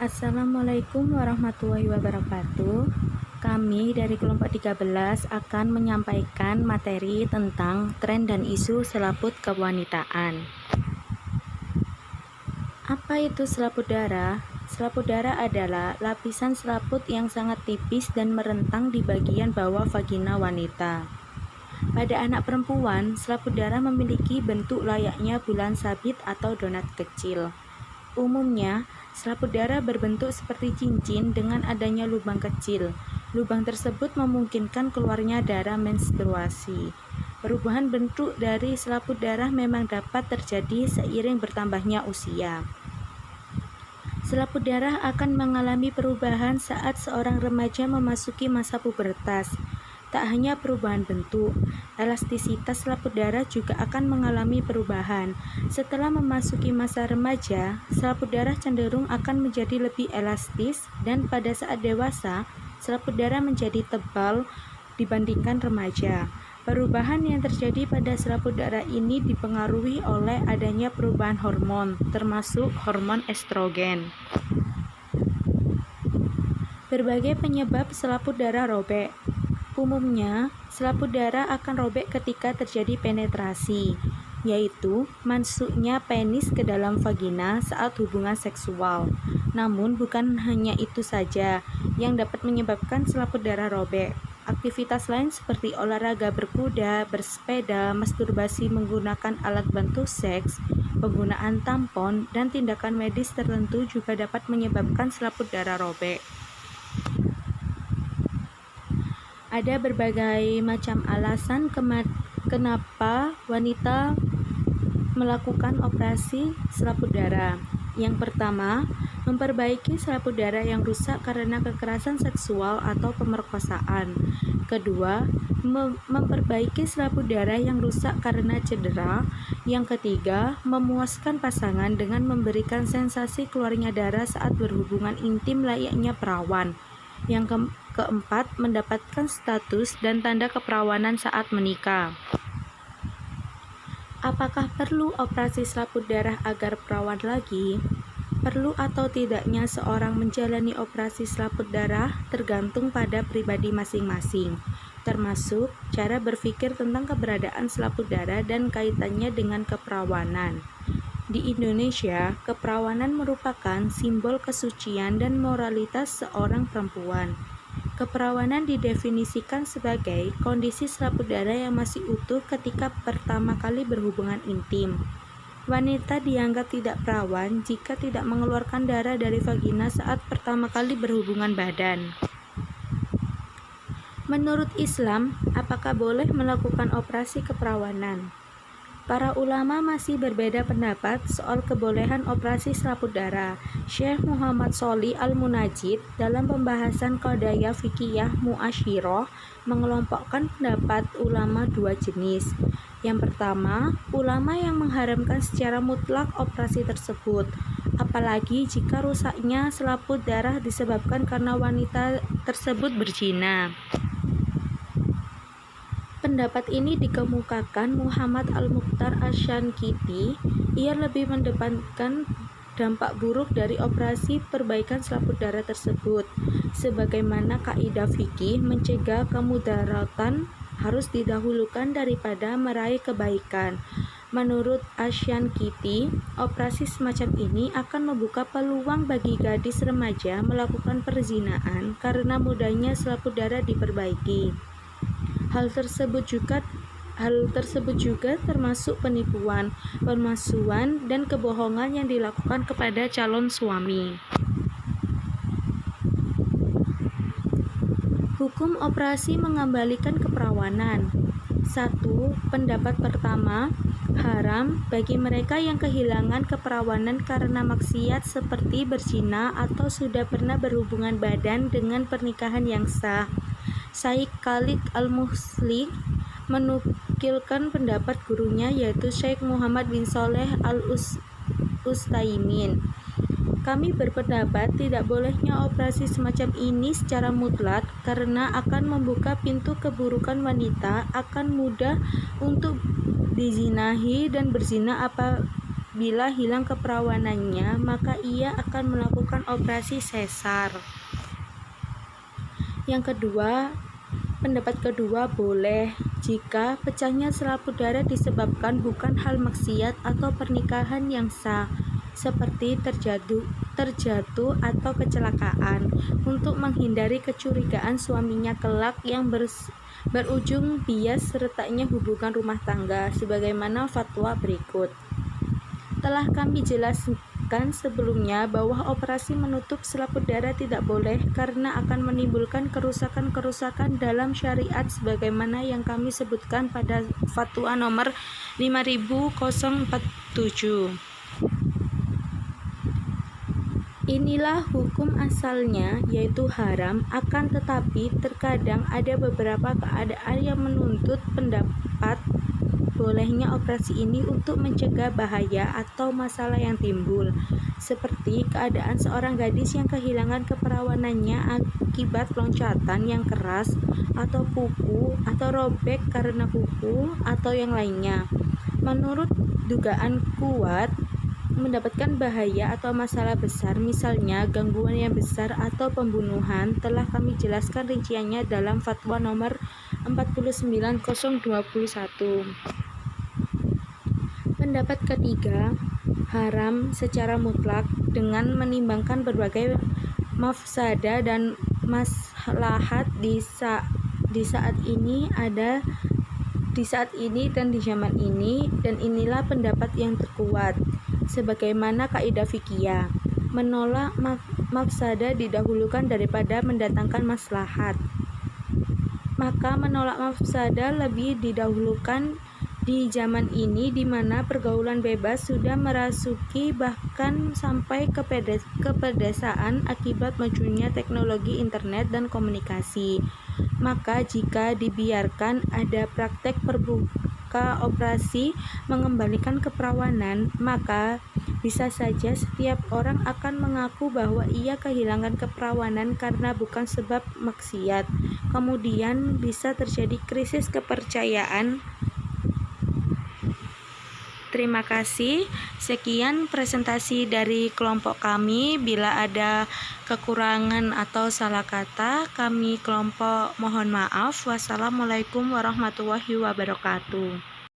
Assalamualaikum warahmatullahi wabarakatuh. Kami dari kelompok 13 akan menyampaikan materi tentang tren dan isu selaput kewanitaan. Apa itu selaput darah? Selaput darah adalah lapisan selaput yang sangat tipis dan merentang di bagian bawah vagina wanita. Pada anak perempuan, selaput darah memiliki bentuk layaknya bulan sabit atau donat kecil. Umumnya, selaput darah berbentuk seperti cincin dengan adanya lubang kecil. Lubang tersebut memungkinkan keluarnya darah menstruasi. Perubahan bentuk dari selaput darah memang dapat terjadi seiring bertambahnya usia. Selaput darah akan mengalami perubahan saat seorang remaja memasuki masa pubertas. Tak hanya perubahan bentuk, elastisitas selaput darah juga akan mengalami perubahan. Setelah memasuki masa remaja, selaput darah cenderung akan menjadi lebih elastis dan pada saat dewasa, selaput darah menjadi tebal dibandingkan remaja. Perubahan yang terjadi pada selaput darah ini dipengaruhi oleh adanya perubahan hormon, termasuk hormon estrogen. Berbagai penyebab selaput darah robek. Umumnya, selaput darah akan robek ketika terjadi penetrasi, yaitu masuknya penis ke dalam vagina saat hubungan seksual. Namun, bukan hanya itu saja yang dapat menyebabkan selaput darah robek. Aktivitas lain seperti olahraga berkuda, bersepeda, masturbasi menggunakan alat bantu seks, penggunaan tampon, dan tindakan medis tertentu juga dapat menyebabkan selaput darah robek. Ada berbagai macam alasan kenapa wanita melakukan operasi selaput darah. Yang pertama, memperbaiki selaput darah yang rusak karena kekerasan seksual atau pemerkosaan. Kedua, memperbaiki selaput darah yang rusak karena cedera. Yang ketiga, memuaskan pasangan dengan memberikan sensasi keluarnya darah saat berhubungan intim layaknya perawan. Yang keempat, mendapatkan status dan tanda keperawanan saat menikah. Apakah perlu operasi selaput darah agar perawan lagi? Perlu atau tidaknya seorang menjalani operasi selaput darah tergantung pada pribadi masing-masing, termasuk cara berpikir tentang keberadaan selaput darah dan kaitannya dengan keperawanan. Di Indonesia, keperawanan merupakan simbol kesucian dan moralitas seorang perempuan. Keperawanan didefinisikan sebagai kondisi selaput darah yang masih utuh ketika pertama kali berhubungan intim. Wanita dianggap tidak perawan jika tidak mengeluarkan darah dari vagina saat pertama kali berhubungan badan. Menurut Islam, apakah boleh melakukan operasi keperawanan? Para ulama masih berbeda pendapat soal kebolehan operasi selaput darah. Syekh Muhammad Sholih Al-Munajjid dalam pembahasan Qadaya Fiqhiyah Mu'asyirah mengelompokkan pendapat ulama dua jenis. Yang pertama, ulama yang mengharamkan secara mutlak operasi tersebut, apalagi jika rusaknya selaput darah disebabkan karena wanita tersebut berzina. Pendapat ini dikemukakan Muhammad Al-Mukhtar Asy-Syankiti. Ia lebih mendepankan dampak buruk dari operasi perbaikan selaput darah tersebut. Sebagaimana kaidah fikih mencegah kemudaratan harus didahulukan daripada meraih kebaikan. Menurut Asy-Syankiti, operasi semacam ini akan membuka peluang bagi gadis remaja melakukan perzinaan karena mudahnya selaput darah diperbaiki. Hal tersebut juga termasuk penipuan, pemalsuan, dan kebohongan yang dilakukan kepada calon suami. Hukum operasi mengembalikan keperawanan. 1. Pendapat pertama, haram bagi mereka yang kehilangan keperawanan karena maksiat seperti berzina atau sudah pernah berhubungan badan dengan pernikahan yang sah. Syekh Khalid Al-Muslih menukilkan pendapat gurunya yaitu Syekh Muhammad bin Shaleh Al-Utsaimin. Kami berpendapat tidak bolehnya operasi semacam ini secara mutlak karena akan membuka pintu keburukan wanita akan mudah untuk dizinahi dan berzina bila hilang keperawanannya, maka ia akan melakukan operasi sesar. Yang kedua, pendapat kedua boleh jika pecahnya selaput darah disebabkan bukan hal maksiat atau pernikahan yang sah, seperti terjatuh atau kecelakaan, untuk menghindari kecurigaan suaminya kelak yang berujung bias retaknya hubungan rumah tangga, sebagaimana fatwa berikut. Telah kami jelaskan sebelumnya bahwa operasi menutup selaput darah tidak boleh karena akan menimbulkan kerusakan-kerusakan dalam syariat sebagaimana yang kami sebutkan pada fatwa nomor 5047. Inilah hukum asalnya, yaitu haram, akan tetapi terkadang ada beberapa keadaan yang menuntut pendapat bolehnya operasi ini untuk mencegah bahaya atau masalah yang timbul, seperti keadaan seorang gadis yang kehilangan keperawanannya akibat loncatan yang keras, atau kuku, atau robek karena kuku, atau yang lainnya. Menurut dugaan kuat, mendapatkan bahaya atau masalah besar, misalnya gangguan yang besar atau pembunuhan, telah kami jelaskan rinciannya dalam fatwa nomor 49021. Pendapat ketiga, haram secara mutlak dengan menimbangkan berbagai mafsadah dan maslahat di saat ini dan di zaman ini, dan inilah pendapat yang terkuat. Sebagaimana kaidah fikih, menolak mafsadah didahulukan daripada mendatangkan maslahat. Maka menolak mafsadah lebih didahulukan di zaman ini, di mana pergaulan bebas sudah merasuki bahkan sampai ke pedesaan akibat munculnya teknologi internet dan komunikasi. Maka jika dibiarkan ada praktek terbuka operasi mengembalikan keperawanan, maka bisa saja setiap orang akan mengaku bahwa ia kehilangan keperawanan karena bukan sebab maksiat. Kemudian bisa terjadi krisis kepercayaan. Terima kasih. Sekian presentasi dari kelompok kami. Bila ada kekurangan atau salah kata, kami kelompok mohon maaf. Wassalamualaikum warahmatullahi wabarakatuh.